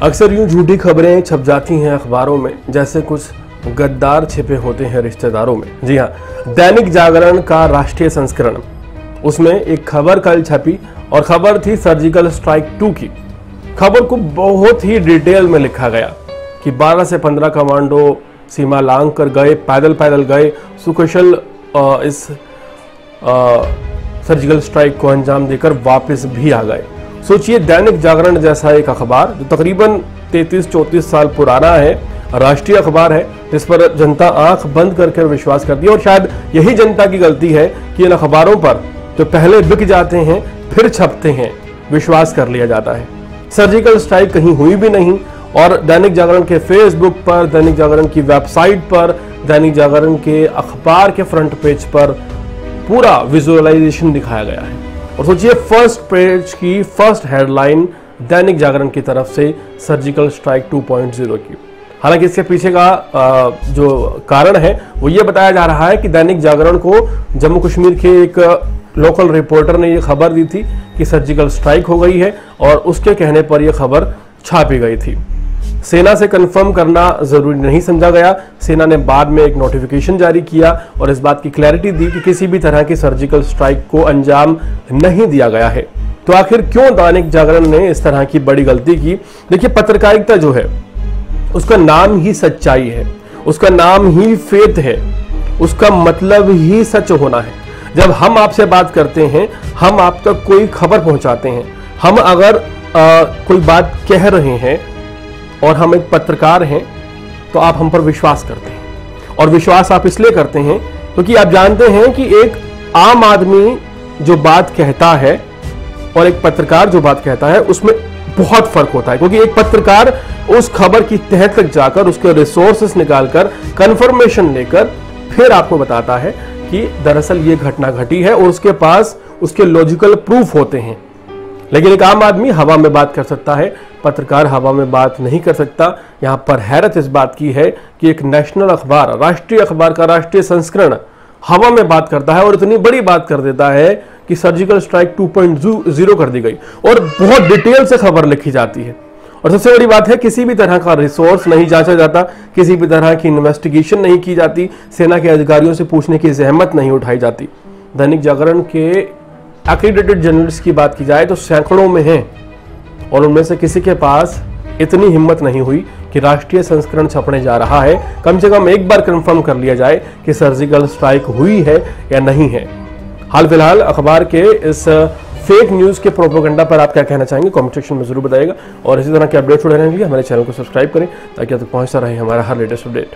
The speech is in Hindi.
अक्सर यूं झूठी खबरें छप जाती हैं अखबारों में, जैसे कुछ गद्दार छिपे होते हैं रिश्तेदारों में। जी हाँ, दैनिक जागरण का राष्ट्रीय संस्करण, उसमें एक खबर कल छपी और खबर थी सर्जिकल स्ट्राइक 2 की। खबर को बहुत ही डिटेल में लिखा गया कि 12 से 15 कमांडो सीमा लांघ कर गए, पैदल गए, सुकुशल इस सर्जिकल स्ट्राइक को अंजाम देकर वापस भी आ गए। सोचिए, दैनिक जागरण जैसा एक अखबार जो तकरीबन 33-34 साल पुराना है, राष्ट्रीय अखबार है, जिस पर जनता आंख बंद करके विश्वास करती है। और शायद यही जनता की गलती है कि इन अखबारों पर जो पहले बिक जाते हैं फिर छपते हैं, विश्वास कर लिया जाता है। सर्जिकल स्ट्राइक कहीं हुई भी नहीं और दैनिक जागरण के फेसबुक पर, दैनिक जागरण की वेबसाइट पर, दैनिक जागरण के अखबार के फ्रंट पेज पर पूरा विजुअलाइजेशन दिखाया गया है। और सोचिए, फर्स्ट पेज की फर्स्ट हेडलाइन दैनिक जागरण की तरफ से सर्जिकल स्ट्राइक 2.0 की। हालांकि इसके पीछे का जो कारण है वो ये बताया जा रहा है कि दैनिक जागरण को जम्मू कश्मीर के एक लोकल रिपोर्टर ने ये खबर दी थी कि सर्जिकल स्ट्राइक हो गई है और उसके कहने पर यह खबर छापी गई थी। सेना से कंफर्म करना जरूरी नहीं समझा गया। सेना ने बाद में एक नोटिफिकेशन जारी किया और इस बात की क्लैरिटी दी कि किसी भी तरह की सर्जिकल स्ट्राइक को अंजाम नहीं दिया गया है। तो आखिर क्यों दैनिक जागरण ने इस तरह की बड़ी गलती की? देखिए, पत्रकारिता जो है उसका नाम ही सच्चाई है, उसका नाम ही फेथ है, उसका मतलब ही सच होना है। जब हम आपसे बात करते हैं, हम आप तक कोई खबर पहुंचाते हैं, हम अगर कोई बात कह रहे हैं और हम एक पत्रकार हैं तो आप हम पर विश्वास करते हैं। और विश्वास आप इसलिए करते हैं क्योंकि आप जानते हैं कि एक आम आदमी जो बात कहता है और एक पत्रकार जो बात कहता है उसमें बहुत फर्क होता है। क्योंकि एक पत्रकार उस खबर की तह तक जाकर उसके रिसोर्सेस निकालकर कंफर्मेशन लेकर फिर आपको बताता है कि दरअसल ये घटना घटी है और उसके पास उसके लॉजिकल प्रूफ होते हैं। लेकिन एक आम आदमी हवा में बात कर सकता है, पत्रकार हवा में बात नहीं कर सकता। यहां पर हैरत इस बात की है कि एक नेशनल अखबार, राष्ट्रीय अखबार का राष्ट्रीय संस्करण हवा में बात करता है और इतनी बड़ी बात कर देता है कि सर्जिकल स्ट्राइक 2.0 कर दी गई और बहुत डिटेल से खबर लिखी जाती है। और सबसे बड़ी बात है, किसी भी तरह का रिसोर्स नहीं जांचा जाता, किसी भी तरह की इन्वेस्टिगेशन नहीं की जाती, सेना के अधिकारियों से पूछने की जहमत नहीं उठाई जाती। दैनिक जागरण के एक्रीडेटेड जर्नलिस्ट की बात की जाए तो सैकड़ों में हैं और उनमें से किसी के पास इतनी हिम्मत नहीं हुई कि राष्ट्रीय संस्करण छपने जा रहा है, कम से कम एक बार कंफर्म कर लिया जाए कि सर्जिकल स्ट्राइक हुई है या नहीं है। हाल फिलहाल अखबार के इस फेक न्यूज़ के प्रोपेगेंडा पर आप क्या कहना चाहेंगे? कमेंट सेक्शन में जरूर बताइएगा और इसी तरह के अपडेट्स रहने के लिए हमारे चैनल को सब्सक्राइब करें ताकि आप तक पहुंचता रहे हमारा हर लेटेस्ट अपडेट।